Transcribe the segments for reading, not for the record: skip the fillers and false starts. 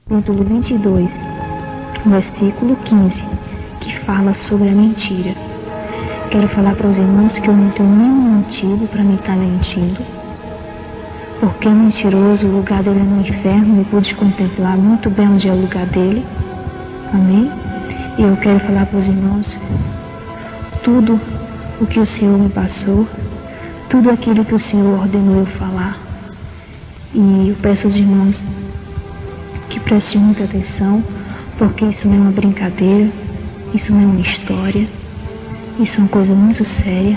capítulo 22, versículo 15, que fala sobre a mentira. Quero falar para os irmãos que eu não tenho nenhum motivo para me estar mentindo, porque é mentiroso, o lugar dele é no inferno, eu pude contemplar muito bem onde é o lugar dele. Amém? E eu quero falar para os irmãos tudo o que o Senhor me passou, tudo aquilo que o Senhor ordenou eu falar. E eu peço aos irmãos que prestem muita atenção, porque isso não é uma brincadeira, isso não é uma história, isso é uma coisa muito séria.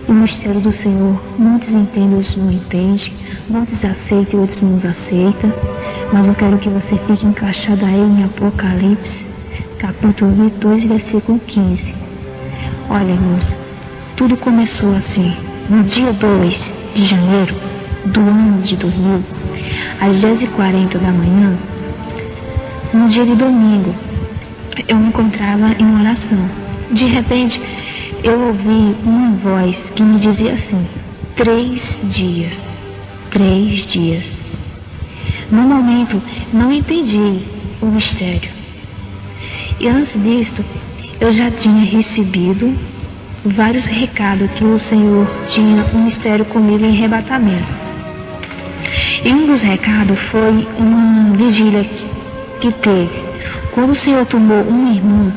E o mistério do Senhor, muitos entendem, outros não entendem, muitos aceitam e outros não aceitam, mas eu quero que você fique encaixado aí em Apocalipse, capítulo 22, versículo 15. Olha, irmãos, tudo começou assim, no dia 2 de janeiro do ano de 2000, às 10h40 da manhã, no dia de domingo, eu me encontrava em uma oração. De repente, eu ouvi uma voz que me dizia assim: 3 dias, 3 dias. No momento, não entendi o mistério. E antes disto, eu já tinha recebido vários recados que o Senhor tinha um mistério comigo em arrebatamento. E um dos recados foi uma vigília que teve, quando o Senhor tomou uma irmã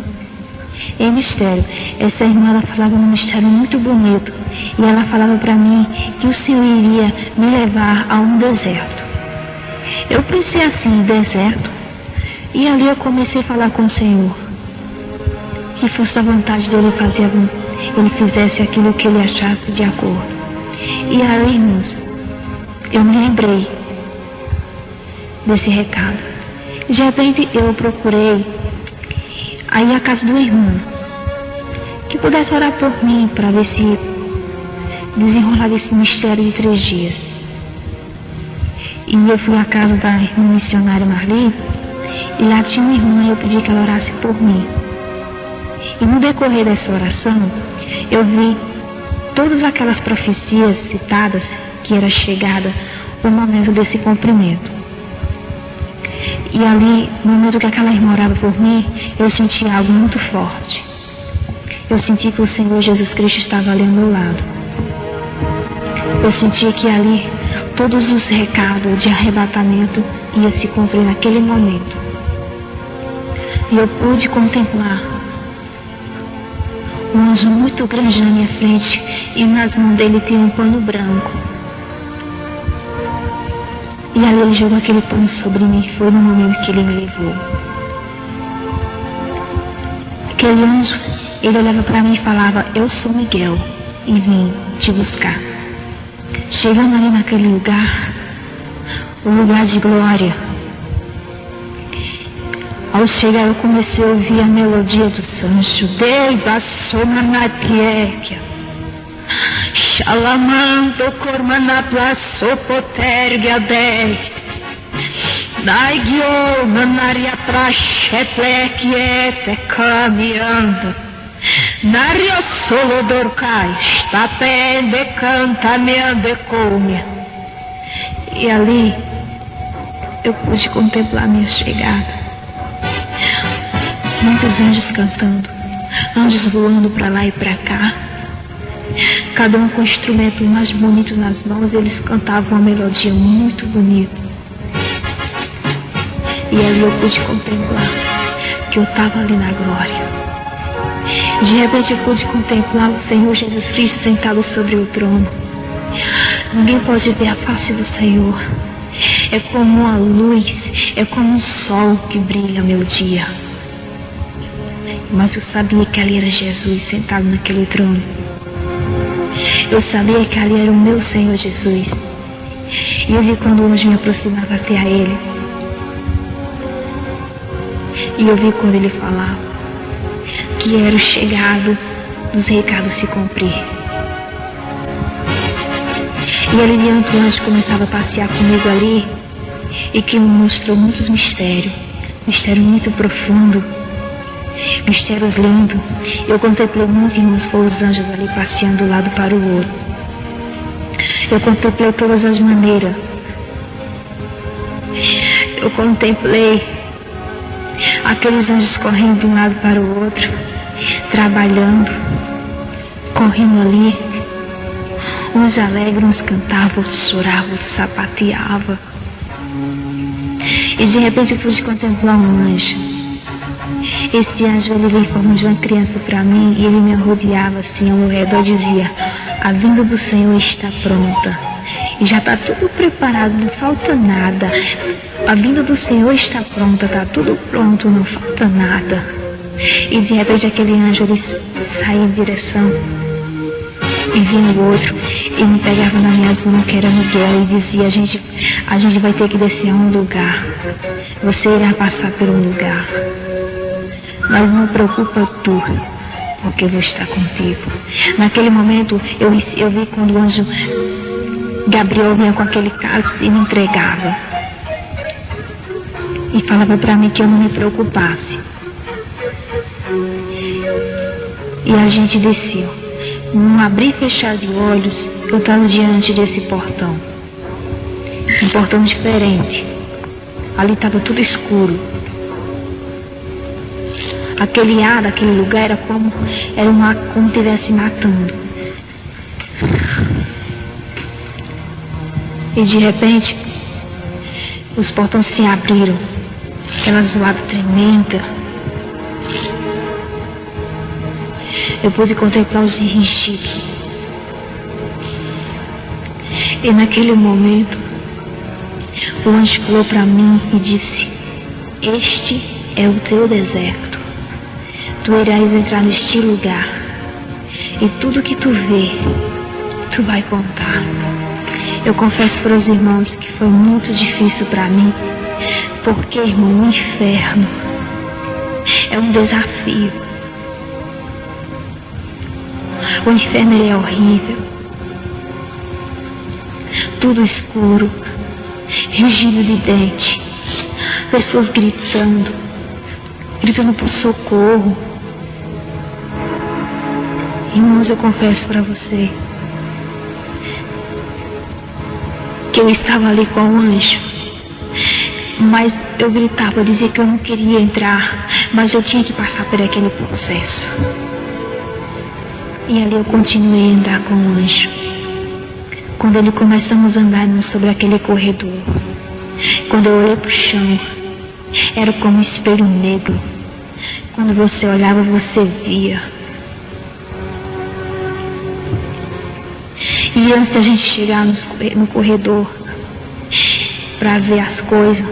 em mistério. Essa irmã, ela falava um mistério muito bonito, e ela falava para mim que o Senhor iria me levar a um deserto. Eu pensei assim, deserto, e ali eu comecei a falar com o Senhor, que fosse a vontade dele fazer, ele fizesse aquilo que ele achasse de acordo. E aí, irmãos, eu me lembrei desse recado. De repente eu procurei aí a casa do irmão que pudesse orar por mim para ver se desenrolava esse mistério de 3 dias. E eu fui à casa da irmã missionária Marli, e lá tinha uma irmã e eu pedi que ela orasse por mim. E no decorrer dessa oração, eu vi todas aquelas profecias citadas, que era chegada o momento desse cumprimento. E ali, no momento que aquela irmã orava por mim, eu senti algo muito forte. Eu senti que o Senhor Jesus Cristo estava ali ao meu lado. Eu senti que ali todos os recados de arrebatamento iam se cumprir naquele momento. E eu pude contemplar um anjo muito grande na minha frente, e nas mãos dele tinha um pano branco. E ali ele jogou aquele pano sobre mim. Foi no momento que ele me levou. Aquele anjo, ele olhava para mim e falava: eu sou Miguel e vim te buscar. Chegando ali naquele lugar, o lugar de glória, ao chegar eu comecei a ouvir a melodia do Sancho. Deiva soma na tiequia, Shalamando cormana plaço potergia dei, Daigio manaria praxe plequiete caminhando, Nario solo dorcai, está pende canta meande comia. E ali eu pude contemplar minha chegada. Muitos anjos cantando, anjos voando para lá e para cá, cada um com o instrumento mais bonito nas mãos. Eles cantavam uma melodia muito bonita. E ali eu pude contemplar que eu estava ali na glória. De repente eu pude contemplar o Senhor Jesus Cristo sentado sobre o trono. Ninguém pode ver a face do Senhor. É como uma luz, é como um sol que brilha ao meu dia. Mas eu sabia que ali era Jesus sentado naquele trono. Eu sabia que ali era o meu Senhor Jesus. E eu vi quando o anjo me aproximava até a ele. E eu vi quando ele falava que era o chegado dos recados se cumprir. E ali diante o anjo começava a passear comigo ali, e que me mostrou muitos mistérios. Mistério muito profundo, mistérios lindos. Eu contemplei muito, irmãos, foi os anjos ali passeando do lado para o outro. Eu contemplei todas as maneiras. Eu contemplei Aqueles anjos correndo de um lado para o outro, trabalhando, correndo ali. Uns alegres, uns cantavam, outros choravam, outros sapateavam. E de repente eu pude contemplar um anjo. Este anjo, ele veio em forma de uma criança para mim e ele me rodeava assim ao meu redor e dizia: a vinda do Senhor está pronta. E já está tudo preparado, não falta nada. A vinda do Senhor está pronta, está tudo pronto, não falta nada. E de repente aquele anjo, ele saía em direção e vinha o outro e me pegava nas minhas mãos, que era Miguel, e dizia: a gente vai ter que descer a um lugar. Você irá passar por um lugar. Mas não preocupa tu, porque eu vou estar contigo. Naquele momento eu vi quando o anjo Gabriel vinha com aquele cálice e me entregava. E falava para mim que eu não me preocupasse. E a gente desceu. Num abrir e fechar de olhos, eu estava diante desse portão. Um portão diferente. Ali estava tudo escuro. Aquele ar daquele lugar era como estivesse matando. E de repente, os portões se abriram. Aquela zoada tremenda. Eu pude contemplar os rinchidos. E naquele momento, o anjo falou para mim e disse: este é o teu deserto. Tu irás entrar neste lugar. E tudo que tu vê, tu vai contar. Eu confesso para os irmãos que foi muito difícil para mim. Porque, irmão, o inferno é um desafio. O inferno, ele é horrível. Tudo escuro, rangido de dente, pessoas gritando por socorro. Irmãos, eu confesso para você que eu estava ali com o anjo, mas eu gritava, dizia que eu não queria entrar, mas eu tinha que passar por aquele processo. E ali eu continuei a andar com o anjo. Quando ele começamos a andar sobre aquele corredor, quando eu olhei para o chão, era como um espelho negro. Quando você olhava, você via. E antes da gente chegar no corredor para ver as coisas,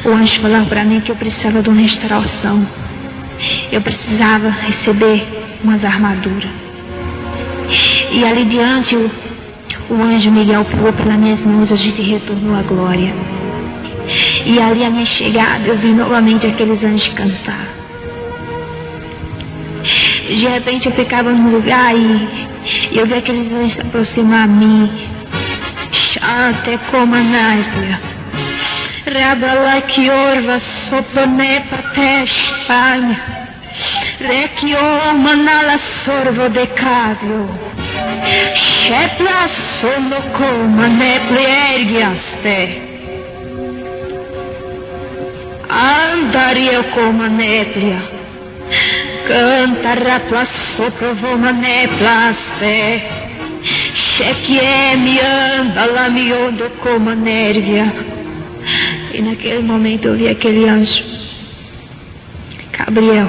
o anjo falava para mim que eu precisava de uma restauração. Eu precisava receber umas armaduras. E ali diante, o anjo Miguel pulou pelas minhas mãos e a gente retornou à glória. E ali a minha chegada, eu vi novamente aqueles anjos cantar. De repente eu ficava num lugar e eu vi aqueles anjos se aproximar a mim. Chante como a náipia. Rabala que orva soplonepa tespanha. Requioma nala sorvo decavio. Shepla solo coma neple ergiaste. Andaria como a néplia, canta rapla sopra voma neplaste, cheque me anda lá me ondo como a nérvia. E naquele momento eu vi aquele anjo, Gabriel.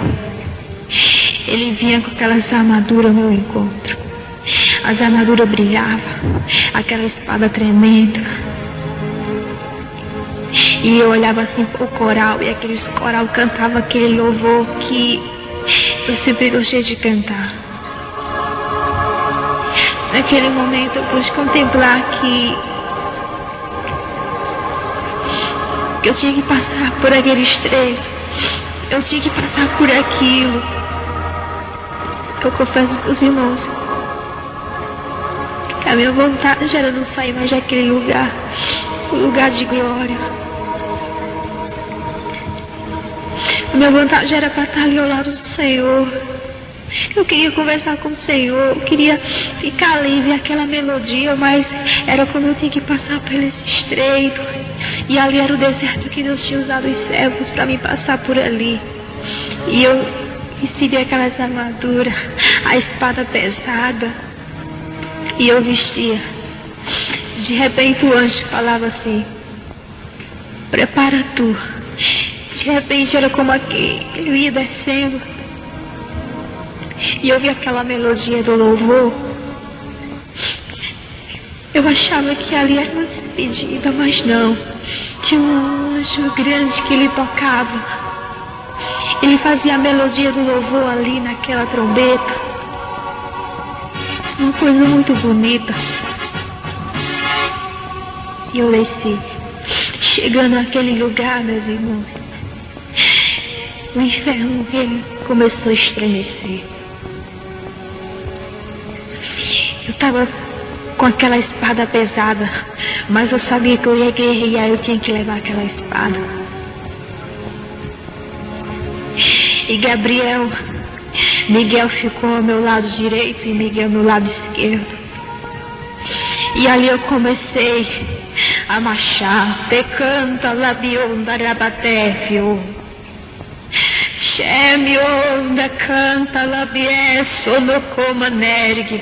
Ele vinha com aquelas armaduras ao meu encontro. As armaduras brilhavam, aquela espada tremenda. E eu olhava assim para o coral, e aqueles coral cantava aquele louvor que eu sempre gostei de cantar. Naquele momento eu pude contemplar que eu tinha que passar por aquele estreito, eu tinha que passar por aquilo. Eu confesso para os irmãos que a minha vontade era não sair mais daquele lugar, o lugar de glória. A minha vontade era para estar ali ao lado do Senhor. Eu queria conversar com o Senhor, eu queria ficar ali, ver aquela melodia, mas era como eu tinha que passar por esse estreito. E ali era o deserto que Deus tinha usado os servos para me passar por ali. E eu recebi aquelas armaduras, a espada pesada, e eu vestia. De repente o anjo falava assim: prepara tu. De repente era como aqui, eu ia descendo, e eu vi aquela melodia do louvor. Eu achava que ali era uma despedida, mas não. Tinha um anjo grande que ele tocava. Ele fazia a melodia do louvor ali naquela trombeta. Uma coisa muito bonita. E eu desci. Chegando naquele lugar, meus irmãos, o inferno, ele começou a estremecer. Eu estava com aquela espada pesada, mas eu sabia que eu ia guerrear, eu tinha que levar aquela espada. E Miguel ficou ao meu lado direito e Miguel ao meu lado esquerdo. E ali eu comecei a marchar. Te canta labionda rabatefio. Chemionda canta labie sono coma nergue.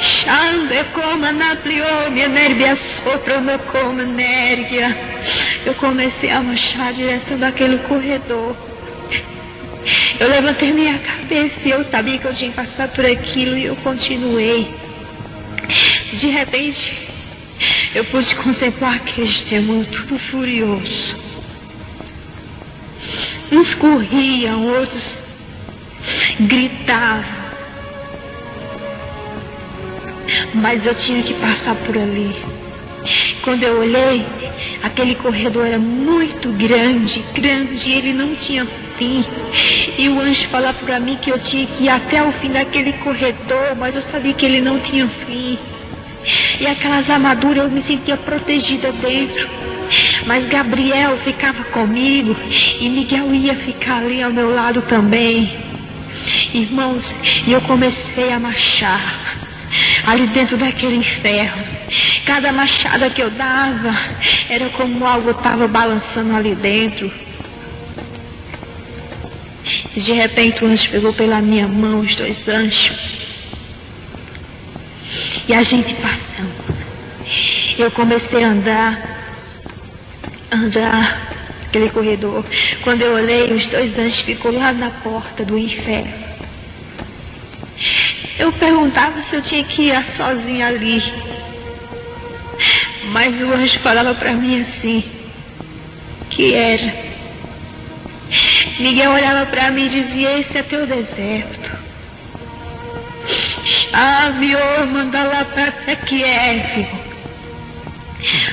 Chande coma naplione nerbia sopra no coma nergia. Eu comecei a marchar em direção daquele corredor. Eu levantei minha cabeça e eu sabia que eu tinha que passar por aquilo e eu continuei. De repente, eu pude contemplar aqueles demônios tudo furioso. Uns corriam, outros gritavam. Mas eu tinha que passar por ali. Quando eu olhei, aquele corredor era muito grande, e ele não tinha fim. E o anjo falava para mim que eu tinha que ir até o fim daquele corredor, mas eu sabia que ele não tinha fim. E aquelas armaduras eu me sentia protegida dentro. Mas Gabriel ficava comigo e Miguel ia ficar ali ao meu lado também. Irmãos, e eu comecei a marchar ali dentro daquele inferno. Cada machada que eu dava era como algo estava balançando ali dentro. De repente o anjo pegou pela minha mão, os dois anjos, e a gente passando. Eu comecei a andar aquele corredor. Quando eu olhei, os dois anjos ficou lá na porta do inferno. Eu perguntava se eu tinha que ir sozinha ali. Mas o anjo falava para mim assim, que era. Miguel olhava para mim e dizia: esse é teu deserto. Chave o manda lá para Kiev.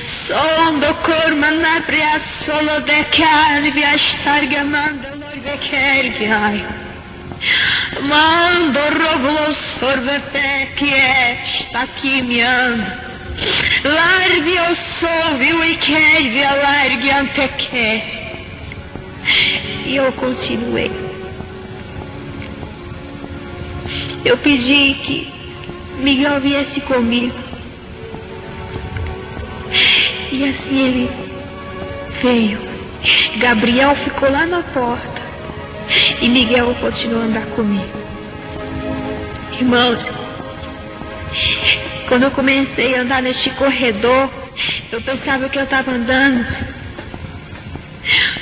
Sondo corma na bria solo de carve a estarga manda lorve kerve ai. Mando robulo sorve pe que está aqui me anda. Largue o solvio e kerve a largue ante que. E eu continuei. Eu pedi que Miguel viesse comigo. E assim ele veio. Gabriel ficou lá na porta. E Miguel continuou a andar comigo. Irmãos, quando eu comecei a andar neste corredor, eu pensava que eu estava andando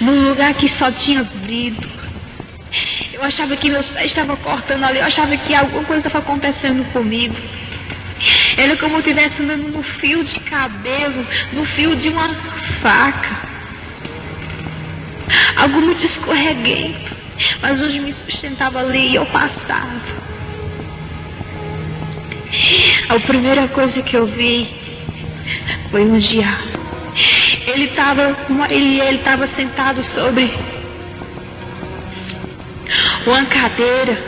num lugar que só tinha vidro. Eu achava que meus pés estavam cortando ali. Eu achava que alguma coisa estava acontecendo comigo. Era como eu estivesse andando no fio de cabelo, no fio de uma faca. Algo muito escorreguento. Mas hoje me sustentava ali e eu passava. A primeira coisa que eu vi foi um diabo. Ele estava sentado sobre uma cadeira.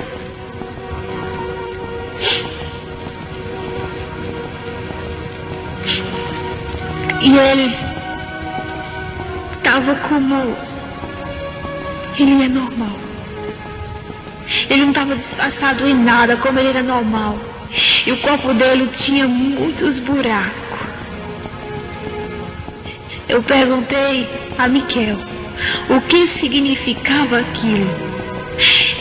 E ele estava como ele é normal. Ele não estava disfarçado em nada, como ele era normal. E o corpo dele tinha muitos buracos. Eu perguntei a Miguel o que significava aquilo.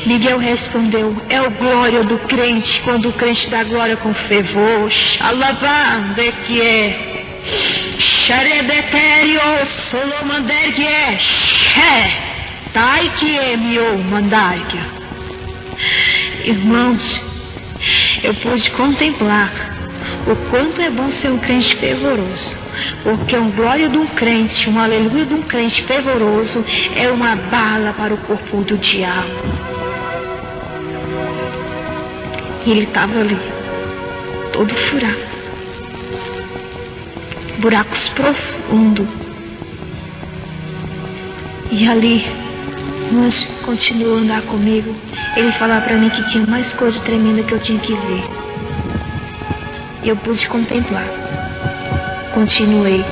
Miguel respondeu: é o glória do crente, quando o crente dá glória com fervor. Xalabanda que é. Xarebetério solomander que é. Xé. Tai que é meu mandarga. Irmãos, eu pude contemplar o quanto é bom ser um crente fervoroso, porque um glória de um crente, um aleluia de um crente fervoroso é uma bala para o corpo do diabo. E ele estava ali, todo furado, buracos profundos. E ali, o anjo continuou a andar comigo. Ele falava para mim que tinha mais coisa tremenda que eu tinha que ver. E eu pude contemplar. Continuei.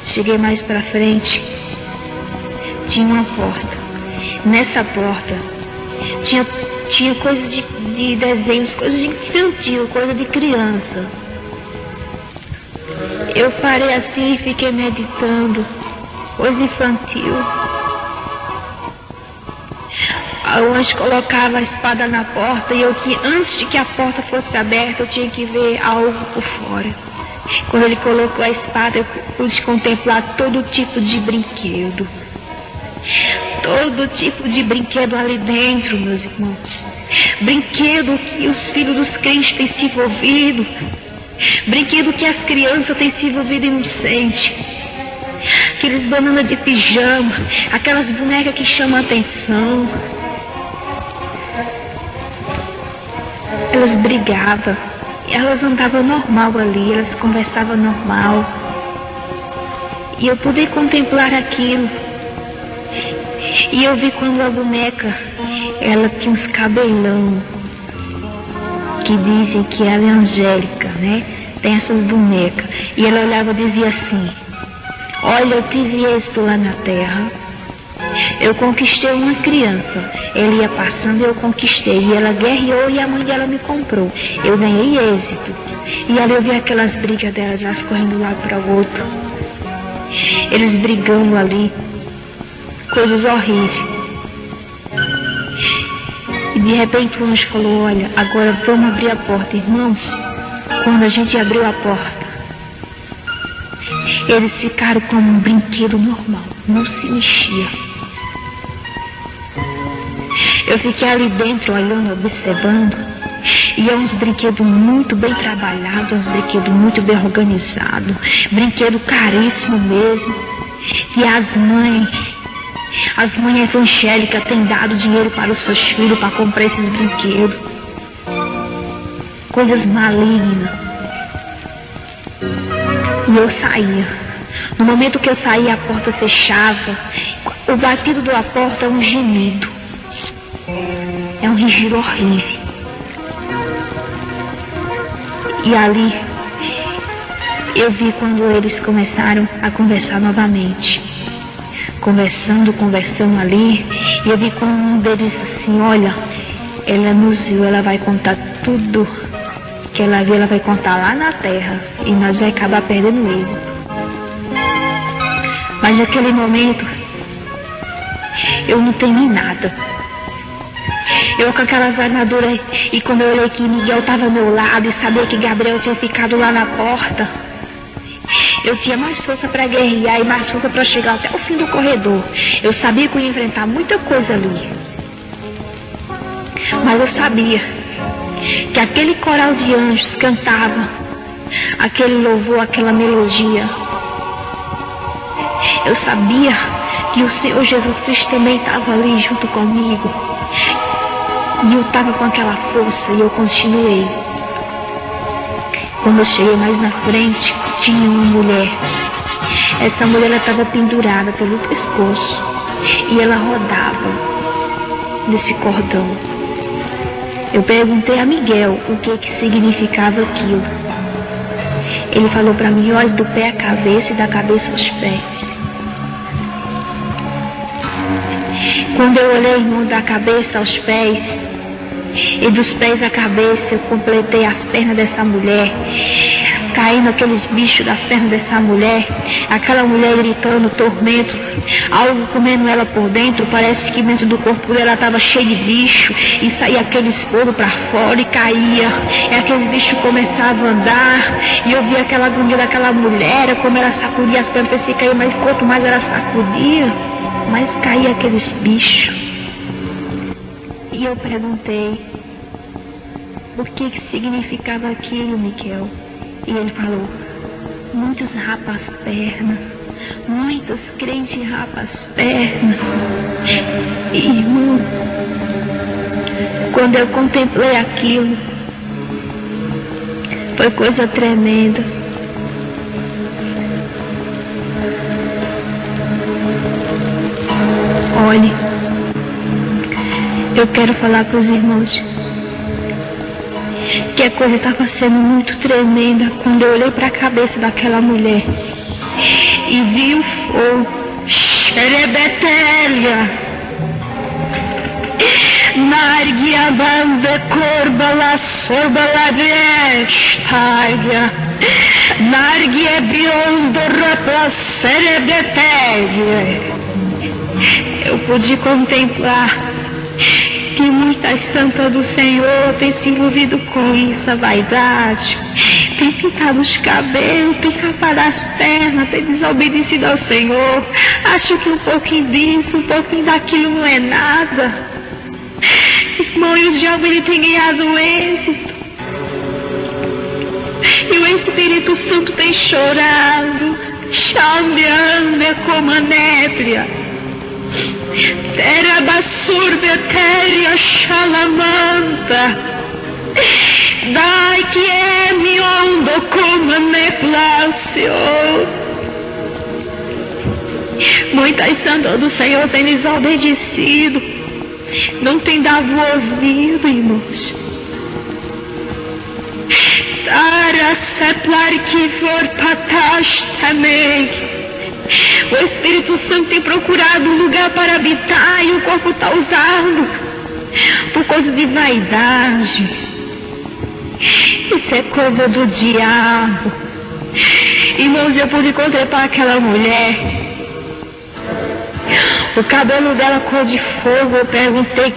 Cheguei mais para frente. Tinha uma porta. Nessa porta tinha coisas de desenhos, coisas de infantil, coisa de criança. Eu parei assim e fiquei meditando. Coisa infantil. O anjo colocava a espada na porta e antes de que a porta fosse aberta, eu tinha que ver algo por fora. Quando ele colocou a espada, eu pude contemplar todo tipo de brinquedo. Todo tipo de brinquedo ali dentro, meus irmãos. Brinquedo que os filhos dos crentes têm se envolvido. Brinquedo que as crianças têm se envolvido inocente. Aqueles bananas de pijama, aquelas bonecas que chamam a atenção. Elas brigavam, elas andavam normal ali, elas conversavam normal. E eu pude contemplar aquilo. E eu vi quando a boneca, ela tinha uns cabelão, que dizem que ela é angélica, né? Tem essas bonecas. E ela olhava e dizia assim: olha, eu tive êxito lá na terra. Eu conquistei uma criança. Ele ia passando e eu conquistei. E ela guerreou e a mãe dela me comprou. Eu ganhei êxito. E ali eu vi aquelas brigas delas, elas correndo de um lado para o outro. Eles brigando ali. Coisas horríveis. E de repente o anjo falou: olha, agora vamos abrir a porta. Irmãos, quando a gente abriu a porta, eles ficaram como um brinquedo normal, não se mexia. Eu fiquei ali dentro olhando, observando, e é uns brinquedos muito bem trabalhados, uns brinquedos muito bem organizados, brinquedo caríssimo mesmo, que as mães evangélicas têm dado dinheiro para os seus filhos para comprar esses brinquedos. Coisas malignas. E eu saía. No momento que eu saía, a porta fechava. O batido da porta é um gemido. É um rigiro horrível. E ali, eu vi quando eles começaram a conversar novamente. Conversando ali. E eu vi quando um deles disse assim: olha, ela nos viu, ela vai contar tudo que ela viu, ela vai contar lá na terra. E nós vai acabar perdendo o êxito. Mas naquele momento, eu não temi nada. Eu com aquelas armaduras, e quando eu olhei que Miguel estava ao meu lado e sabia que Gabriel tinha ficado lá na porta, eu tinha mais força para guerrear e mais força para chegar até o fim do corredor. Eu sabia que eu ia enfrentar muita coisa ali. Mas eu sabia que aquele coral de anjos cantava aquele louvor, aquela melodia. Eu sabia que o Senhor Jesus Cristo também estava ali junto comigo. E eu estava com aquela força e eu continuei. Quando eu cheguei mais na frente, tinha uma mulher. Essa mulher estava pendurada pelo pescoço e ela rodava nesse cordão. Eu perguntei a Miguel o que significava aquilo. Ele falou para mim: olhe do pé à cabeça e da cabeça aos pés. Quando eu olhei, irmão, da cabeça aos pés e dos pés à cabeça, eu completei as pernas dessa mulher. caindo aqueles bichos das pernas dessa mulher, aquela mulher gritando, tormento, algo comendo ela por dentro, parece que dentro do corpo dela estava cheio de bicho, e saía aqueles fogo para fora e caía, e aqueles bichos começavam a andar, e eu via aquela agonia daquela mulher, como ela sacudia as pernas, pensei que caía, mas quanto mais ela sacudia, mais caía aqueles bichos. E eu perguntei, por que significava aquilo, Miquel? E ele falou, muitos rapam as pernas, muitos crentes rapam as pernas. E, irmão, quando eu contemplei aquilo, foi coisa tremenda. Olhe, eu quero falar para os irmãos que a coisa estava sendo muito tremenda quando eu olhei para a cabeça daquela mulher e vi o fogo. Xerebetélia, Nargia banda corba la sorba la vestária, Nargia biondo rapla Xerebetélia. Eu pude contemplar que muitas santas do Senhor têm se envolvido com isso, a vaidade, tem pintado os cabelos, tem capado as pernas, tem desobedecido ao Senhor, acho que um pouquinho disso, um pouquinho daquilo não é nada. Irmão, e o diabo ele tem ganhado êxito, e o Espírito Santo tem chorado, chamando como a nébria. Terra basurda, terra chalamanta, dai que é mi ondo como me place. Muitas santas do Senhor têm desobedecido, não tem dado ouvido, irmãos. Para seplar que for patas também. O Espírito Santo tem procurado um lugar para habitar e o corpo está usado por causa de vaidade. Isso é coisa do diabo. Irmãos, eu pude contemplar aquela mulher. O cabelo dela cor de fogo. Eu perguntei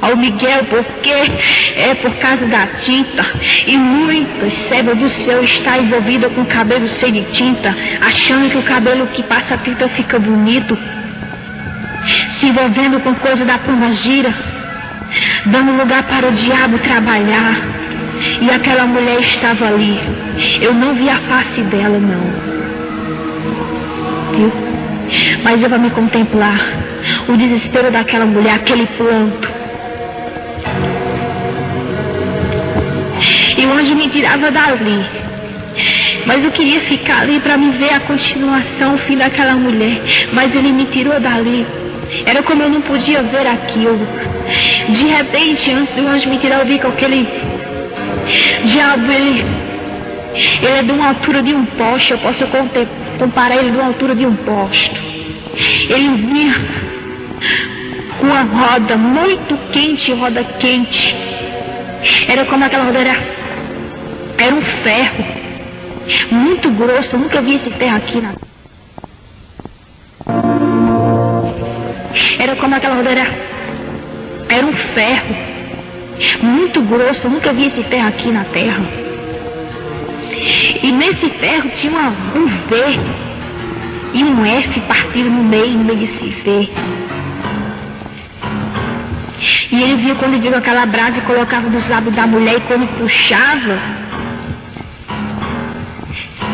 ao Miguel por quê. É por causa da tinta. E muitas servas do Senhor estão envolvidas com o cabelo cheio de tinta, achando que o cabelo que passa tinta fica bonito, se envolvendo com coisa da pombagira, dando lugar para o diabo trabalhar. E aquela mulher estava ali. Eu não vi a face dela, não. Viu? Mas eu vou me contemplar o desespero daquela mulher, aquele pranto. E o anjo me tirava dali, mas eu queria ficar ali para me ver a continuação, o fim daquela mulher, mas ele me tirou dali. Era como eu não podia ver aquilo. De repente, antes do anjo me tirar, eu vi que aquele diabo, ele é de uma altura de um poste. Eu posso comparar ele de uma altura de um poste. Ele vinha com uma roda muito quente, roda quente. Era como aquela roda, era um ferro muito grosso. Eu nunca vi esse ferro aqui na... Era como aquela roda, era um ferro muito grosso. Eu nunca vi esse ferro aqui na terra. E nesse ferro tinha um V e um F partido no meio desse V. E ele viu quando viu aquela brasa e colocava dos lados da mulher, e quando puxava,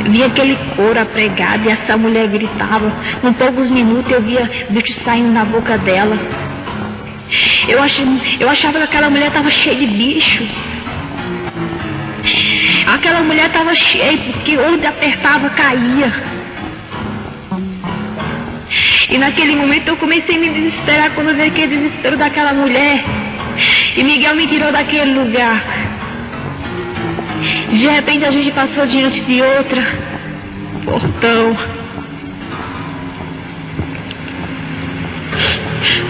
via aquele couro apregado e essa mulher gritava. Com poucos minutos eu via bicho saindo na boca dela. Eu achava que aquela mulher estava cheia de bichos. Aquela mulher estava cheia, porque onde apertava caía. E naquele momento eu comecei a me desesperar quando eu vi aquele desespero daquela mulher. E Miguel me tirou daquele lugar. De repente a gente passou diante de outra portão.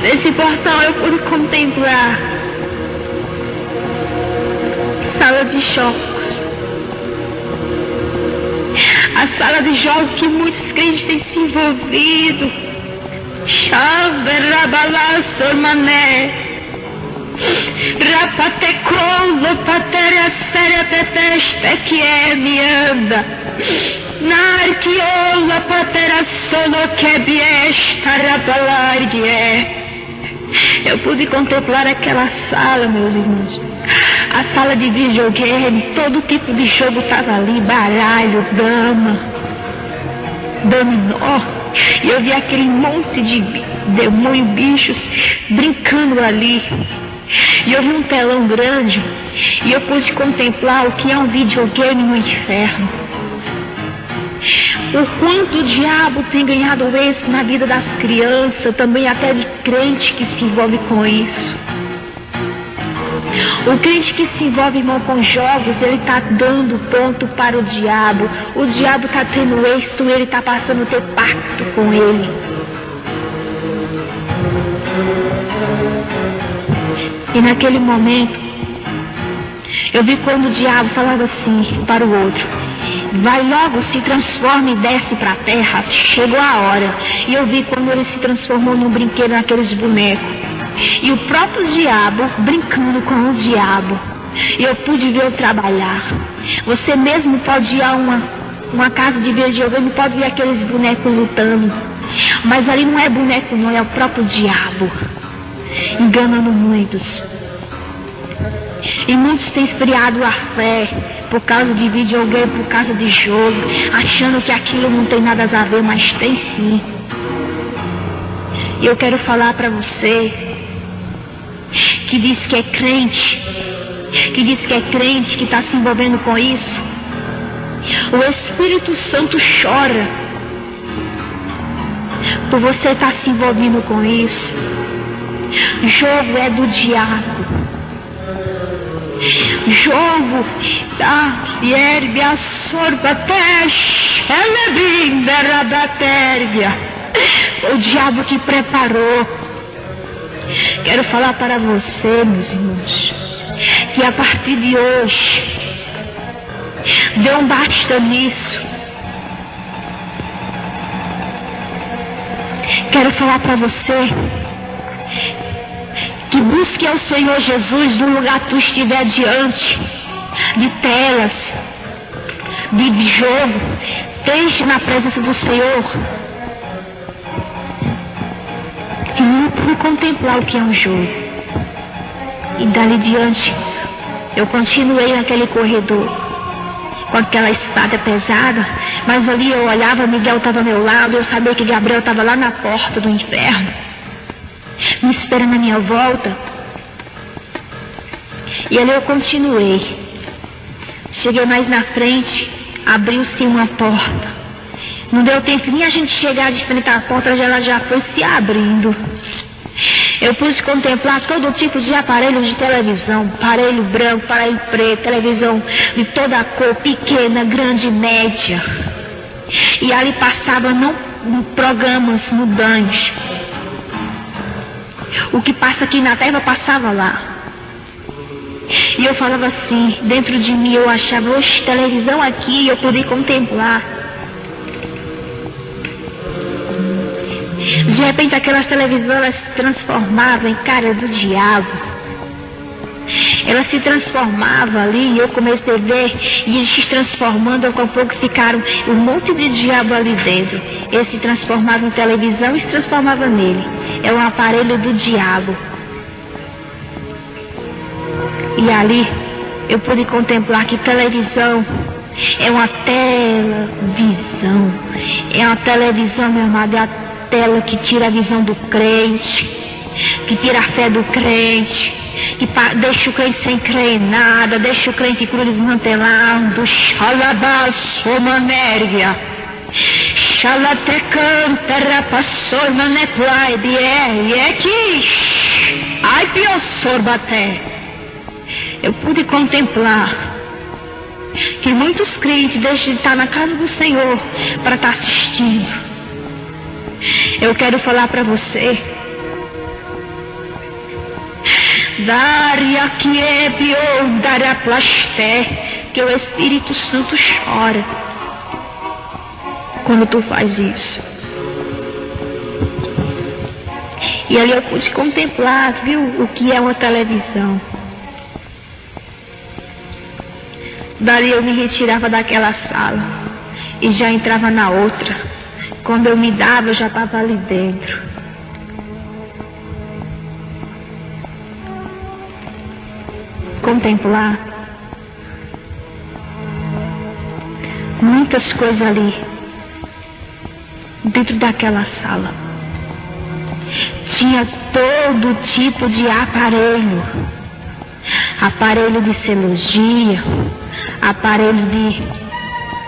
Nesse portão eu pude contemplar sala de choques. A sala de jogos que muitos crentes têm se envolvido. Mané. Rapatecolo patera serapeteste que é me anda. Narquiola patera solo que biesta rabalargue. Eu pude contemplar aquela sala, meus irmãos. A sala de videogame, todo tipo de jogo estava ali, baralho, dama, dominó. E eu vi aquele monte de demônio, bichos, brincando ali. E eu vi um telão grande, e eu pude contemplar o que é um videogame no inferno. O quanto o diabo tem ganhado êxito na vida das crianças, também até de crente que se envolve com isso. O crente que se envolve, irmão, com jogos, ele está dando ponto para o diabo. O diabo está tendo êxito, ele está passando a ter pacto com ele. E naquele momento, eu vi quando o diabo falava assim para o outro: vai logo, se transforma e desce para a terra, chegou a hora. E eu vi quando ele se transformou num brinquedo, naqueles bonecos. E o próprio diabo brincando com o diabo. E eu pude ver eu trabalhar. Você mesmo pode ir a uma casa de videogame, pode ver aqueles bonecos lutando. Mas ali não é boneco não, é o próprio diabo, enganando muitos. E muitos têm esfriado a fé por causa de videogame, por causa de jogo, achando que aquilo não tem nada a ver, mas tem sim. E eu quero falar para você que diz que é crente, que está se envolvendo com isso. O Espírito Santo chora por você estar se envolvendo com isso. Jogo é do diabo. Jogo da fierbia sorbatesh, ela brinda rabatérbia. O diabo que preparou. Quero falar para você, meus irmãos, que a partir de hoje, dê um basta nisso. Quero falar para você que busque ao Senhor Jesus no lugar que tu estiver diante de telas, de jogo. Esteja na presença do Senhor e contemplar o que é um jogo. E dali diante eu continuei naquele corredor com aquela espada pesada, mas ali eu olhava, Miguel estava ao meu lado, eu sabia que Gabriel estava lá na porta do inferno me esperando à minha volta. E ali eu continuei. Cheguei mais na frente, abriu-se uma porta. Não deu tempo nem a gente chegar de frente à porta, ela já foi se abrindo. Eu pude contemplar todo tipo de aparelho de televisão, aparelho branco, aparelho preto, televisão de toda a cor, pequena, grande, média. E ali passava não programas mudantes. O que passa aqui na terra passava lá. E eu falava assim, dentro de mim eu achava, oxe, televisão aqui, eu podia contemplar. De repente aquelas televisões elas se transformavam em cara do diabo. Elas se transformavam ali e eu comecei a ver, e eles se transformando, com pouco ficaram um monte de diabo ali dentro. Eles se transformavam em televisão e se transformavam nele. É um aparelho do diabo. E ali eu pude contemplar que televisão é uma televisão. É uma televisão, meu amado, é a tela que tira a visão do crente, que tira a fé do crente, que deixa o crente sem crer em nada, deixa o crente cru desmantelado. Xalabaçomanérgia, xalatecanta, rapassor, maneplai, é que ai piossorbaté. Eu pude contemplar que muitos crentes deixam de estar na casa do Senhor para estar assistindo. Eu quero falar para você, Daria que é pior, daria plasté, que o Espírito Santo chora. quando tu faz isso. E ali eu pude contemplar, viu, o que é uma televisão. Dali eu me retirava daquela sala e já entrava na outra. Quando eu me dava, eu já estava ali dentro. Contemplar muitas coisas ali dentro daquela sala. Tinha todo tipo de aparelho. Aparelho de cirurgia, aparelho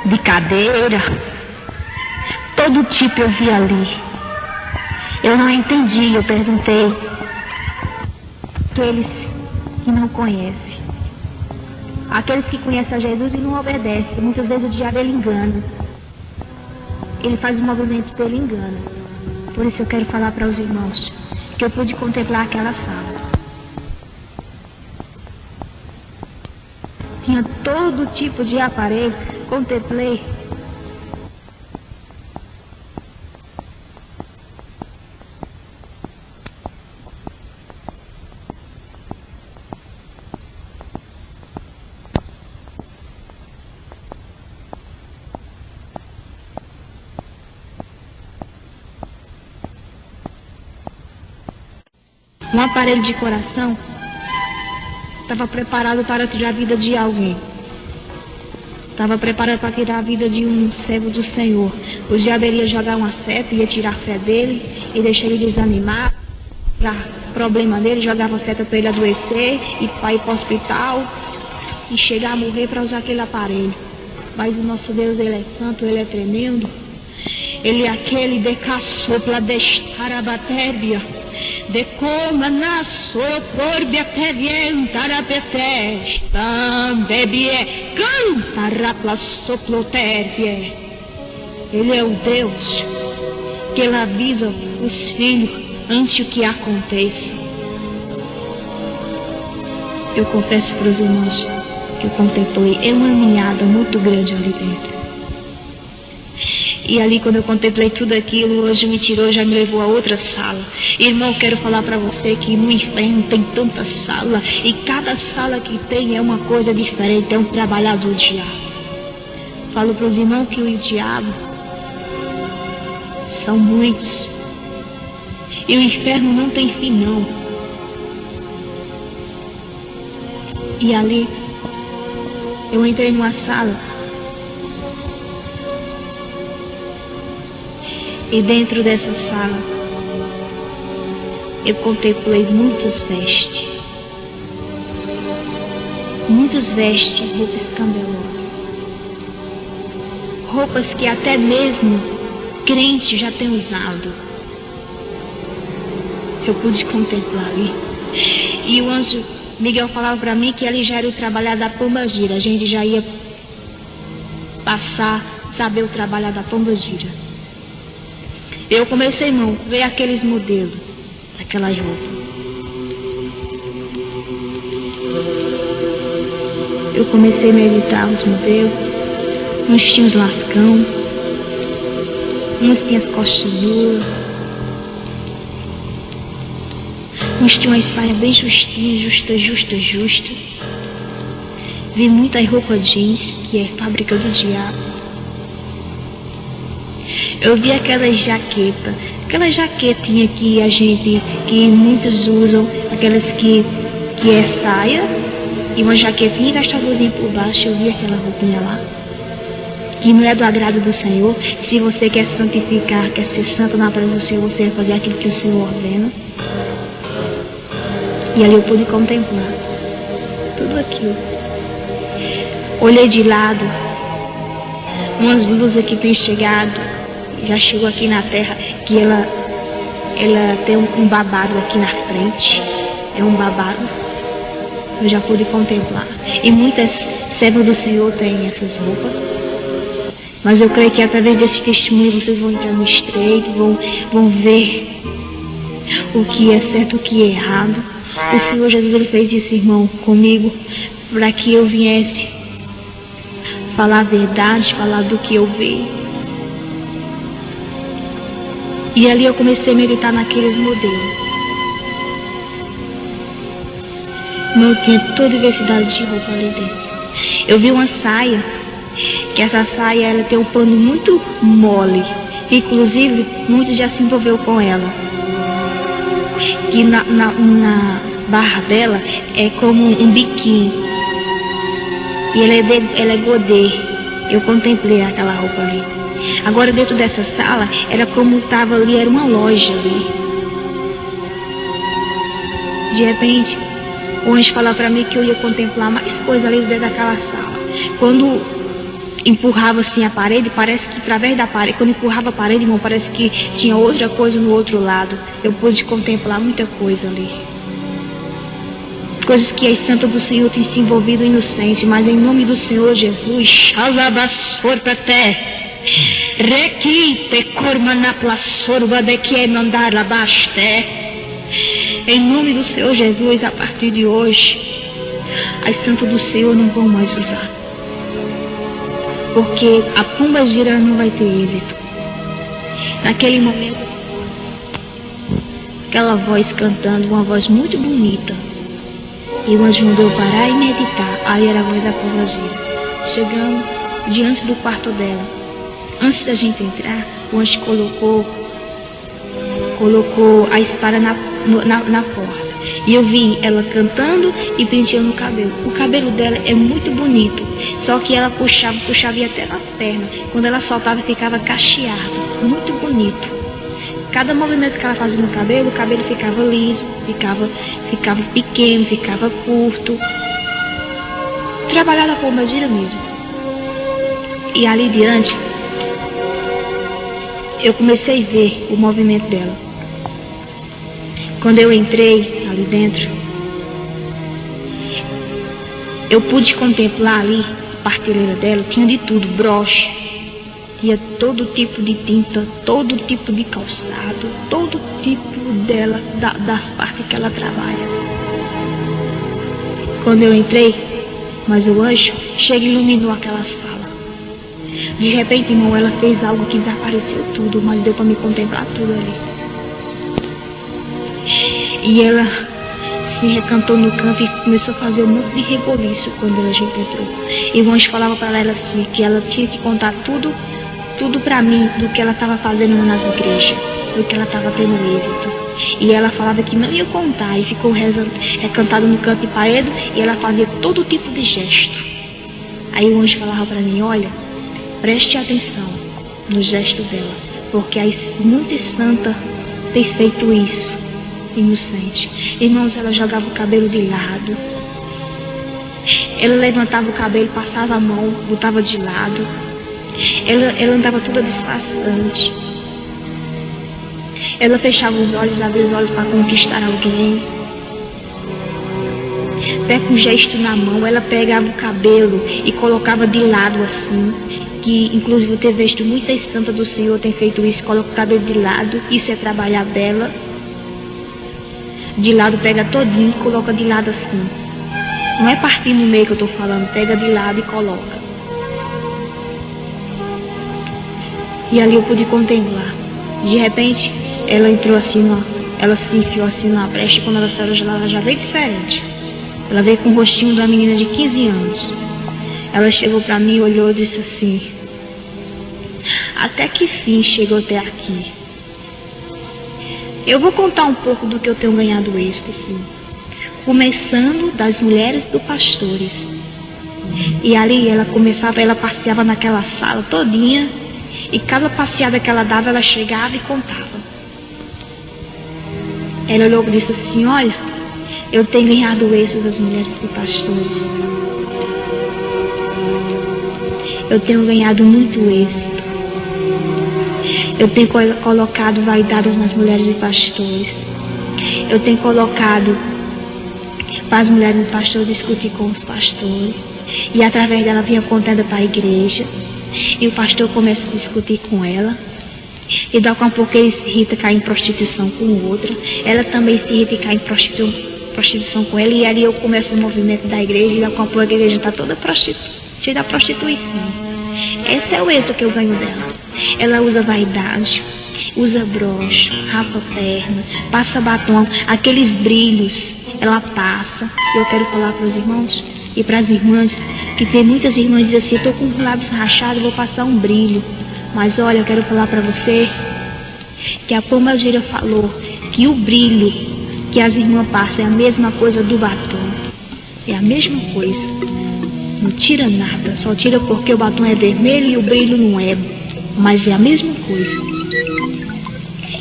de cadeira, todo tipo eu vi ali. Eu não entendi, eu perguntei. Aqueles que não conhecem, aqueles que conhecem a Jesus e não obedecem, muitas vezes o diabo ele engana. Ele faz o movimento dele engana. Por isso eu quero falar para os irmãos que eu pude contemplar aquela sala. Tinha todo tipo de aparelho, contemplei. Um aparelho de coração estava preparado para tirar a vida de alguém. Estava preparado para tirar a vida de um servo do Senhor. O diabo iria jogar uma seta, ia tirar a fé dele e deixar ele desanimar, tirar problema dele, jogava a seta para ele adoecer e para ir para o hospital e chegar a morrer para usar aquele aparelho. Mas o nosso Deus, ele é santo, ele é tremendo. Ele é aquele de caçopla destar a batéria. De coma na socorbia te vientara petesta, bebie, canta rapla soploterpie. Ele é o Deus que ele avisa os filhos antes que aconteça. Eu confesso para os irmãos que eu contemplei uma caminhada muito grande ali dentro. E ali quando eu contemplei tudo aquilo, o anjo me tirou, já me levou a outra sala. Irmão, quero falar para você que no inferno tem tanta sala, e cada sala que tem é uma coisa diferente, é um trabalhar do diabo. Falo para os irmãos que o diabo são muitos, e o inferno não tem fim não. E ali eu entrei numa sala, e dentro dessa sala eu contemplei muitas vestes, roupas escandalosas, roupas que até mesmo crente já tem usado. Eu pude contemplar ali. E o anjo Miguel falava para mim que ali já era o trabalhar da pomba-gira. A gente já ia passar, saber o trabalhar da pomba-gira. Eu comecei, irmão, ver aqueles modelos, aquelas roupas. Eu comecei a meditar os modelos. Uns tinham os lascão, uns tinham as costas duras, uns tinham as saias bem justinhas, justa. Vi muitas roupas jeans, que é fábrica do diabo. Eu vi aquelas jaquetinhas que muitos usam, aquelas que é saia e uma jaquetinha e gastadorzinha por baixo. Eu vi aquela roupinha lá, que não é do agrado do Senhor. Se você quer santificar, quer ser santo na presença do Senhor, você vai fazer aquilo que o Senhor ordena. E ali eu pude contemplar tudo aquilo. Olhei de lado, umas blusas que tem chegado, já chegou aqui na terra, que ela tem um babado aqui na frente, é um babado. Eu já pude contemplar. E muitas servas do Senhor têm essas roupas. Mas eu creio que através desse testemunho vocês vão entrar no estreito, vão ver o que é certo, o que é errado. O Senhor Jesus, ele fez isso, irmão, comigo, para que eu viesse falar a verdade, falar do que eu vi. E ali eu comecei a meditar naqueles modelos. Não tinha toda diversidade de roupa ali dentro. Eu vi uma saia, que essa saia ela tem um pano muito mole. Inclusive, muitos já se envolveu com ela. Que na barra dela é como um biquíni. E ela é godê. Eu contemplei aquela roupa ali. Agora dentro dessa sala, era como estava ali, era uma loja ali. De repente, o anjo falou para mim que eu ia contemplar mais coisas ali dentro daquela sala. Quando empurrava assim a parede, parece que através da parede, quando empurrava a parede, irmão, parece que tinha outra coisa no outro lado. Eu pude contemplar muita coisa ali. Coisas que as santas do Senhor têm se envolvido inocente, mas em nome do Senhor Jesus, Xalabassor Paté, Requite Cormanaplassorba de que mandar abaste. Em nome do Senhor Jesus, a partir de hoje, as santas do Senhor não vão mais usar. Porque a pomba gira não vai ter êxito. Naquele momento, aquela voz cantando, uma voz muito bonita. E o anjo mandou parar e meditar. Aí era a voz da pomba gira. Chegamos diante do quarto dela. Antes da gente entrar, o anjo colocou a espada na porta. E eu vi ela cantando e penteando o cabelo. O cabelo dela é muito bonito. Só que ela puxava e até nas pernas. Quando ela soltava, ficava cacheado. Muito bonito. Cada movimento que ela fazia no cabelo, o cabelo ficava liso, ficava pequeno, ficava curto. Trabalhar na pomba gira mesmo. E ali diante, eu comecei a ver o movimento dela. Quando eu entrei ali dentro, eu pude contemplar ali a partilheira dela, tinha de tudo, broche, tinha todo tipo de tinta, todo tipo de calçado, todo tipo dela, das partes que ela trabalha. Quando eu entrei, mas o anjo chega e iluminou aquela sala. De repente, irmão, ela fez algo que desapareceu tudo, mas deu para me contemplar tudo ali. E ela se recantou no canto e começou a fazer um monte de reboliço quando a gente entrou. E o anjo falava para ela assim, que ela tinha que contar tudo para mim do que ela estava fazendo nas igrejas, do que ela estava tendo êxito. E ela falava que não ia contar e ficou recantada no canto de parede e ela fazia todo tipo de gesto. Aí o anjo falava para mim, olha, preste atenção no gesto dela, porque as muitas santas têm feito isso. Inocente. Irmãos, ela jogava o cabelo de lado. Ela levantava o cabelo, passava a mão, botava de lado. Ela andava toda disfarçante. Ela fechava os olhos, abria os olhos para conquistar alguém. Até com gesto na mão, ela pegava o cabelo e colocava de lado assim. Que inclusive eu ter visto muitas santas do Senhor tem feito isso, coloca o cabelo de lado, isso é trabalhar dela. De lado, pega todinho e coloca de lado assim. Não é partir no meio que eu estou falando, pega de lado e coloca. E ali eu pude contemplar. De repente, ela entrou assim, ela se enfiou assim na brecha e quando ela saiu, ela já veio diferente. Ela veio com o rostinho de uma menina de 15 anos. Ela chegou para mim, olhou e disse assim, até que fim chegou até aqui? Eu vou contar um pouco do que eu tenho ganhado êxito, sim. Começando das mulheres do pastores. E ali ela passeava naquela sala todinha. E cada passeada que ela dava, ela chegava e contava. Ela olhou e disse assim, olha, eu tenho ganhado êxito das mulheres do pastores. Eu tenho ganhado muito êxito. Eu tenho colocado vaidades nas mulheres de pastores. Eu tenho colocado para as mulheres de pastores discutir com os pastores. E através dela vinha contando para a igreja. E o pastor começa a discutir com ela. E daqui a pouco ele se irrita e cai em prostituição com outra. Ela também se irrita e cai em prostituição com ela. E ali eu começo o movimento da igreja. E daqui a pouco a igreja está toda cheia da prostituição. Esse é o êxito que eu ganho dela. Ela usa vaidade, usa broche, rapa a perna, passa batom, aqueles brilhos, ela passa. Eu quero falar para os irmãos e para as irmãs, que tem muitas irmãs que dizem assim, estou com os lábios rachados, vou passar um brilho. Mas olha, eu quero falar para você que a Pombagira falou que o brilho que as irmãs passam é a mesma coisa do batom. É a mesma coisa. Não tira nada, só tira porque o batom é vermelho e o brilho não é. Mas é a mesma coisa.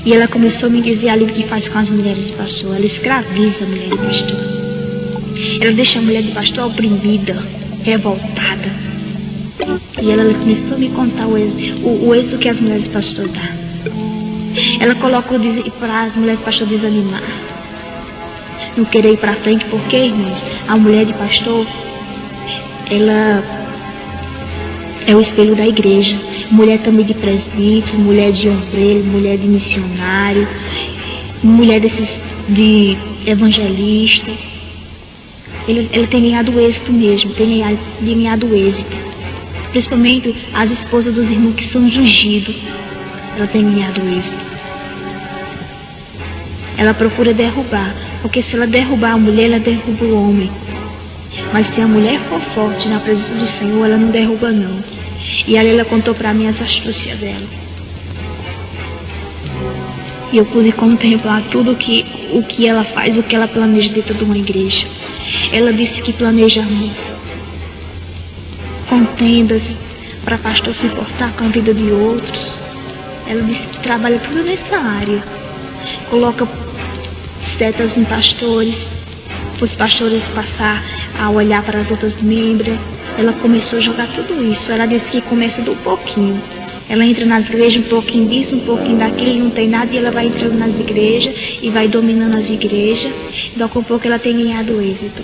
E ela começou a me dizer ali o que faz com as mulheres de pastor. Ela escraviza a mulher de pastor. Ela deixa a mulher de pastor oprimida, revoltada. E ela começou a me contar o êxito que as mulheres de pastor dão. Ela colocou para as mulheres de pastor desanimar. Não querer ir para frente, porque, irmãos, a mulher de pastor, ela é o espelho da igreja. Mulher também de presbítero, mulher de ombreiro, mulher de missionário, mulher de evangelista. Ela tem ganhado êxito mesmo, tem ganhado êxito. Principalmente as esposas dos irmãos que são ungidos. Ela tem ganhado êxito. Ela procura derrubar, porque se ela derrubar a mulher, ela derruba o homem. Mas se a mulher for forte na presença do Senhor, ela não derruba não. E ali ela contou para mim as astúcias dela. E eu pude contemplar tudo o que ela faz, o que ela planeja dentro de uma igreja. Ela disse que planeja contendas para pastor se importar com a vida de outros. Ela disse que trabalha tudo nessa área. Coloca setas em pastores, para os pastores passar a olhar para as outras membros. Ela começou a jogar tudo isso. Ela disse que começa do pouquinho. Ela entra nas igrejas, um pouquinho disso, um pouquinho daquilo, não tem nada, e ela vai entrando nas igrejas e vai dominando as igrejas. Daqui a pouco ela tem ganhado êxito.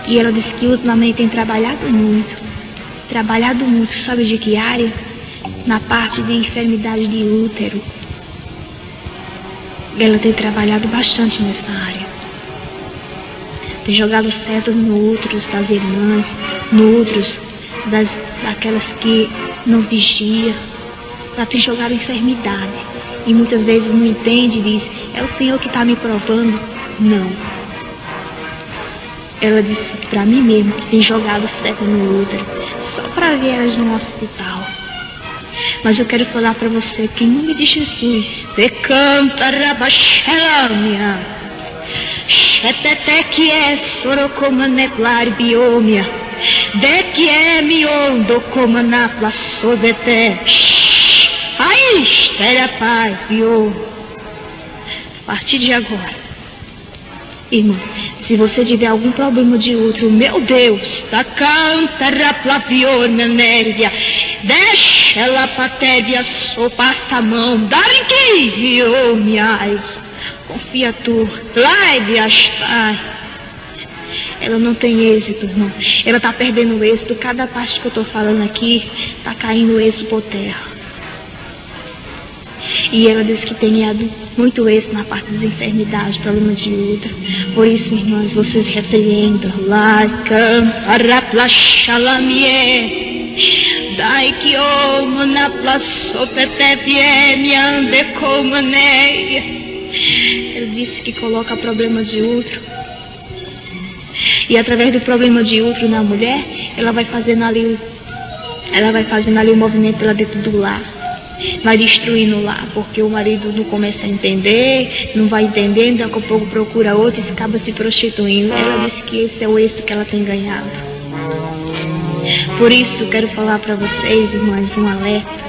E ela disse que ultimamente tem trabalhado muito, sabe de que área? Na parte de enfermidade de útero. Ela tem trabalhado bastante nessa área. Tem jogado setas no úteros das irmãs, no úteros daquelas que não vigiam. Ela tem jogado enfermidade. E muitas vezes não entende e diz, é o Senhor que está me provando. Não. Ela disse para mim mesmo que tem jogado seta no útero, só para ver elas no hospital. Mas eu quero falar para você que em nome de Jesus, você canta rabaxelâmia, xetete que é sorocomane biomia, de que é miondo como na plaçodete, ai, espera pai, bio. A partir de agora, irmão, se você tiver algum problema de útero, meu Deus, tá canta raplavior minérvia, deixa ela patévia, só passa a mão, darigui, viu, miai, confia tu, live astai. Ela não tem êxito, irmão. Ela tá perdendo o êxito, cada parte que eu tô falando aqui, tá caindo o êxito por terra. E ela disse que tem ganhado muito êxito na parte das enfermidades, problemas de útero. Por isso, irmãs, vocês repreendam. Dai que homo na plaçotete me ande como neia. Ela disse que coloca problema de útero. E através do problema de útero na mulher, ela vai fazendo ali o movimento lá dentro do lar. Vai destruindo lá, porque o marido não começa a entender, não vai entendendo, daqui a pouco procura outro e acaba se prostituindo. Ela disse que esse é o êxito que ela tem ganhado. Por isso, quero falar para vocês, irmãs, um alerta.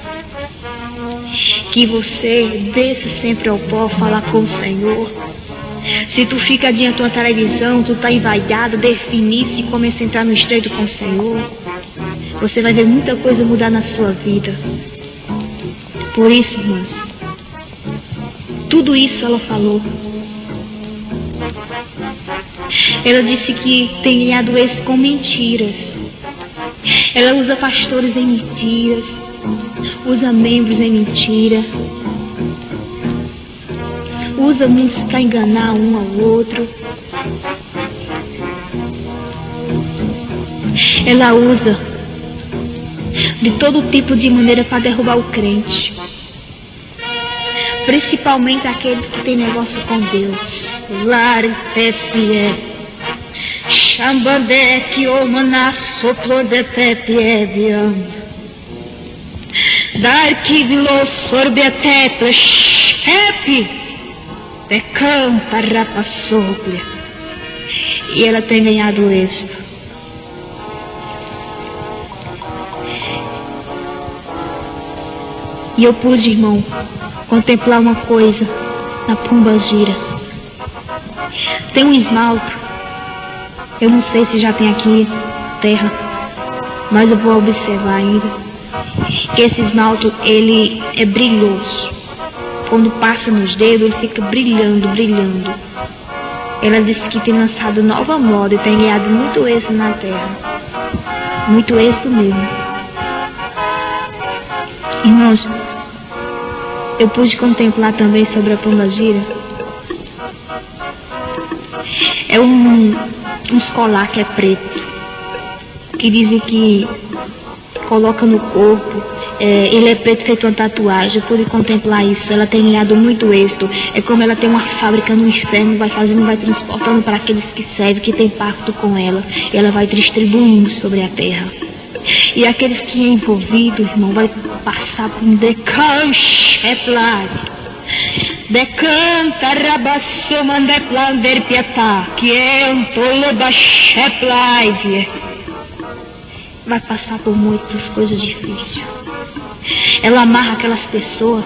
Que você desça sempre ao pó, falar com o Senhor. Se tu fica diante da tua televisão, tu tá envaidada, definir-se e começa a entrar no estreito com o Senhor, você vai ver muita coisa mudar na sua vida. Por isso, irmãs, tudo isso ela falou. Ela disse que tem ganhado êxito com mentiras. Ela usa pastores em mentiras, usa membros em mentira, usa muitos para enganar um ao outro. Ela usa de todo tipo de maneira para derrubar o crente. principalmente aqueles que têm negócio com Deus. Lare pepie, chambandé que o maná soplou de pepie viando. Dar que vilou sorbeté pepe, pecanta rapa sobre. E ela tem ganhado êxito. E eu pude, irmão, contemplar uma coisa na Pombagira. Tem um esmalto, eu não sei se já tem aqui terra, mas eu vou observar ainda, que esse esmalto, ele é brilhoso. Quando passa nos dedos, ele fica brilhando, brilhando. Ela disse que tem lançado nova moda e tem ganhado muito êxito na terra. Muito êxito mesmo. Irmãos, eu pude contemplar também sobre a Pombagira. É uns colar que é preto, que dizem que coloca no corpo. Ele é preto, feito uma tatuagem. Eu pude contemplar isso. Ela tem ganhado muito êxito. É como ela tem uma fábrica no inferno, vai fazendo, vai transportando para aqueles que servem, que tem pacto com ela. E ela vai distribuindo sobre a terra. E aqueles que é envolvido, irmão, vai passar por um decancheplare. Decanta rabassoma de plander pietà, que é um tolobacheplare. Vai passar por muitas coisas difíceis. Ela amarra aquelas pessoas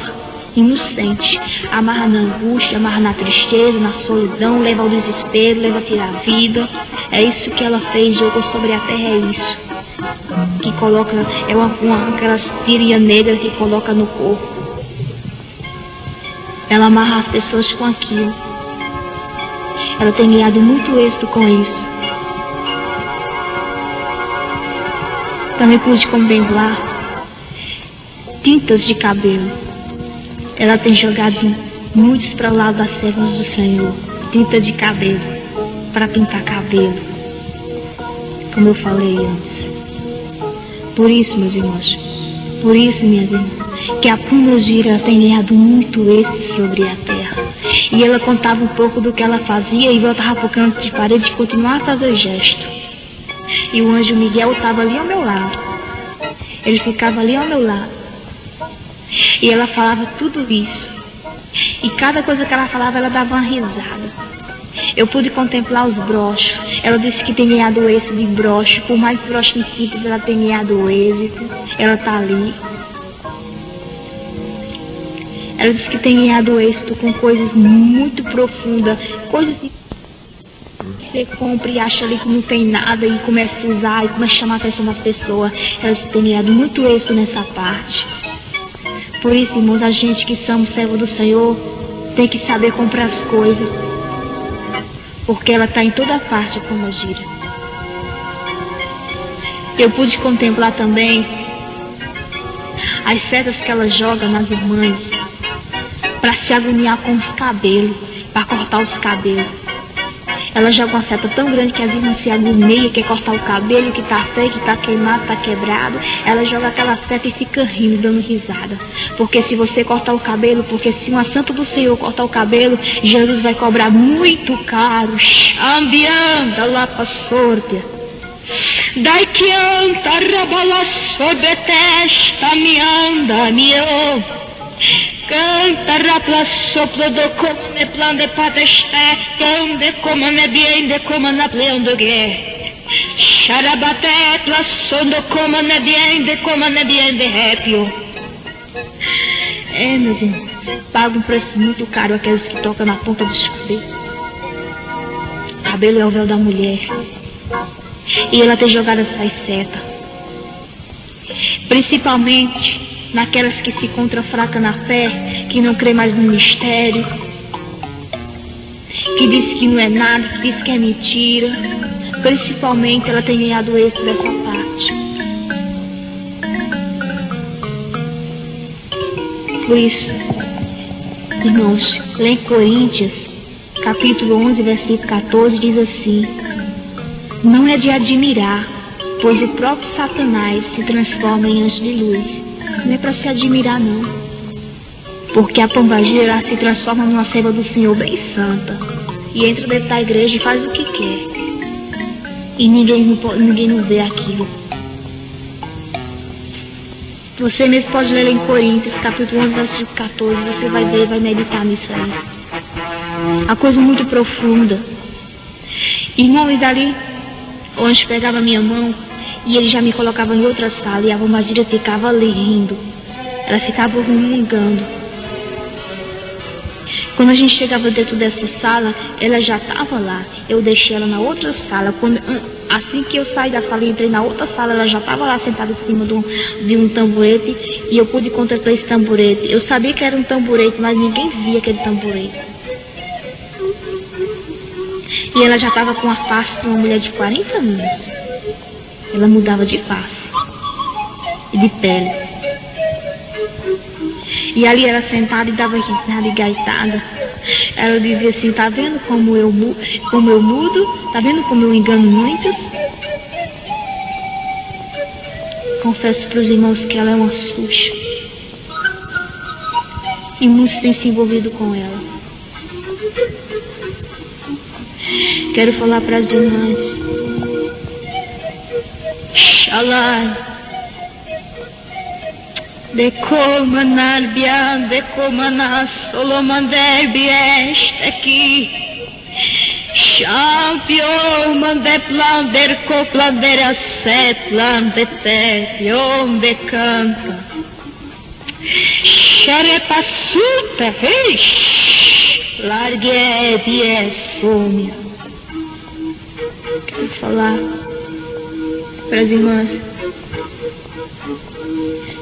inocentes, amarra na angústia, amarra na tristeza, na solidão, leva ao desespero, leva a tirar a vida. É isso que ela fez, jogou sobre a terra, é isso. Que coloca, aquelas tirinhas negras que coloca no corpo. Ela amarra as pessoas com aquilo. Ela tem ganhado muito êxito com isso. Também pude contemplar tintas de cabelo. Ela tem jogado muitos para o lado das servas do Senhor. Tinta de cabelo, para pintar cabelo. Como eu falei antes. Por isso, meus irmãos, por isso, minhas irmãs, que a Pombagira tem ganhado muito êxito sobre a terra. E ela contava um pouco do que ela fazia e voltava para o canto de parede e continuava a fazer gesto. E o anjo Miguel estava ali ao meu lado. Ele ficava ali ao meu lado. E ela falava tudo isso. E cada coisa que ela falava, ela dava uma risada. Eu pude contemplar os broches. Ela disse que tem ganhado êxito de broche. Por mais broche simples, ela tem ganhado êxito. Ela está ali. Ela disse que tem ganhado êxito com coisas muito profundas. Coisas que você compra e acha ali que não tem nada e começa a usar e começa a chamar a atenção das pessoas. Ela disse que tem ganhado muito êxito nessa parte. Por isso, irmãos, a gente que somos servos do Senhor tem que saber comprar as coisas. Porque ela está em toda parte, a Pombagira. Eu pude contemplar também as setas que ela joga nas irmãs para se agoniar com os cabelos, para cortar os cabelos. Ela joga uma seta tão grande que as irmãs se agoniam, quer cortar o cabelo, que tá feio, que tá queimado, tá quebrado. Ela joga aquela seta e fica rindo, dando risada. Porque se você cortar o cabelo, porque se uma santa do Senhor cortar o cabelo, Jesus vai cobrar muito caro. Ambianda lá pra sorte. Dai que anta rabala sobre testa, me anda, me Canta rapla soplo do comune plan de pateste, de comune bien de comune pleon de guerre. Charabate plasson do comune bien de répio. Meus irmãos, paga um preço muito caro aqueles que tocam na ponta dos cabelos. Cabelo é o véu da mulher. E ela tem jogado essas setas. Principalmente naquelas que se encontram fracas na fé, que não crê mais no mistério, que diz que não é nada, que diz que é mentira. Principalmente ela tem ganhado êxito dessa parte. Por isso, irmãos, lá em Coríntios, capítulo 11, versículo 14, diz assim: não é de admirar, pois o próprio Satanás se transforma em anjo de luz. Não é para se admirar, não. Porque a pombagira ela se transforma numa serva do Senhor bem santa. E entra dentro da igreja e faz o que quer. E ninguém não vê aquilo. Você mesmo pode ler em Coríntios, capítulo 11, versículo 14. Você vai ver, vai meditar nisso aí. Uma coisa muito profunda. Irmão, e dali, onde pegava minha mão, e ele já me colocava em outra sala, e a pombagira ficava ali rindo. Ela ficava resmungando. Quando a gente chegava dentro dessa sala, ela já estava lá. Eu deixei ela na outra sala. Assim que eu saí da sala e entrei na outra sala, ela já estava lá sentada em cima de um tamborete. E eu pude contemplar esse tamborete. Eu sabia que era um tamborete, mas ninguém via aquele tamborete. E ela já estava com a face de uma mulher de 40 anos. Ela mudava de face e de pele. E ali ela sentada e dava risada e gaitada. Ela dizia assim, tá vendo como eu mudo? Tá vendo como eu engano muitos? Confesso para os irmãos que ela é uma Xuxa. E muitos têm se envolvido com ela. Quero falar para as irmãs. Shalai. De comanar bian, de comanar solomander bieste aqui. Champion mande plander coplander a setlan de tepion de canta. Xarepa super, largue de sônia. Quero falar para as irmãs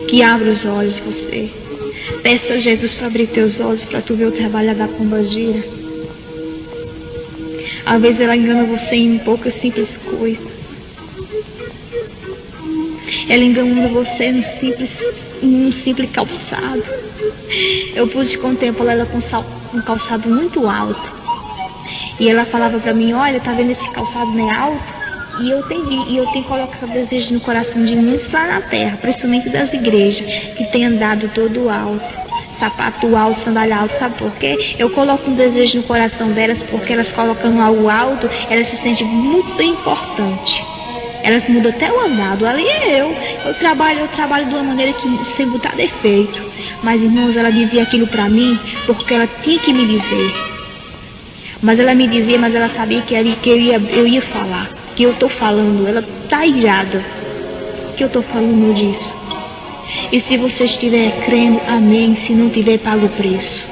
que abra os olhos de você. Peça a Jesus para abrir teus olhos para tu ver o trabalho da pombagira. Às vezes ela engana você em poucas simples coisas. Ela engana você num simples calçado. Eu pude contemplar ela com um calçado muito alto. E ela falava para mim, olha, tá vendo esse calçado não é alto? E eu tenho colocado desejo no coração de muitos lá na terra, principalmente das igrejas, que tem andado todo alto, sapato alto, sandália alta, sabe por quê? Eu coloco um desejo no coração delas, porque elas colocando algo alto, elas se sentem muito importante. Elas mudam até o andado, ali é eu trabalho de uma maneira que sem botar defeito. Mas irmãos, ela dizia aquilo pra mim, porque ela tinha que me dizer. Mas ela me dizia, mas ela sabia que eu ia falar. Que eu tô falando, ela tá irada que eu tô falando disso. E se você estiver crendo, amém. Se não tiver, paga o preço.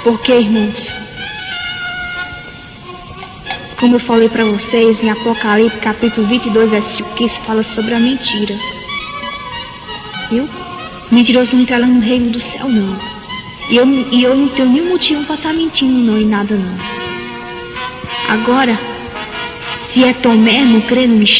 Porque, irmãos, como eu falei para vocês em Apocalipse capítulo 22, versículo 15, fala sobre a mentira. Viu? Mentiroso não entra lá no reino do céu, não. E eu não tenho nenhum motivo para estar mentindo, não, e nada, não. Agora, se é Tomé, não crê no mistério.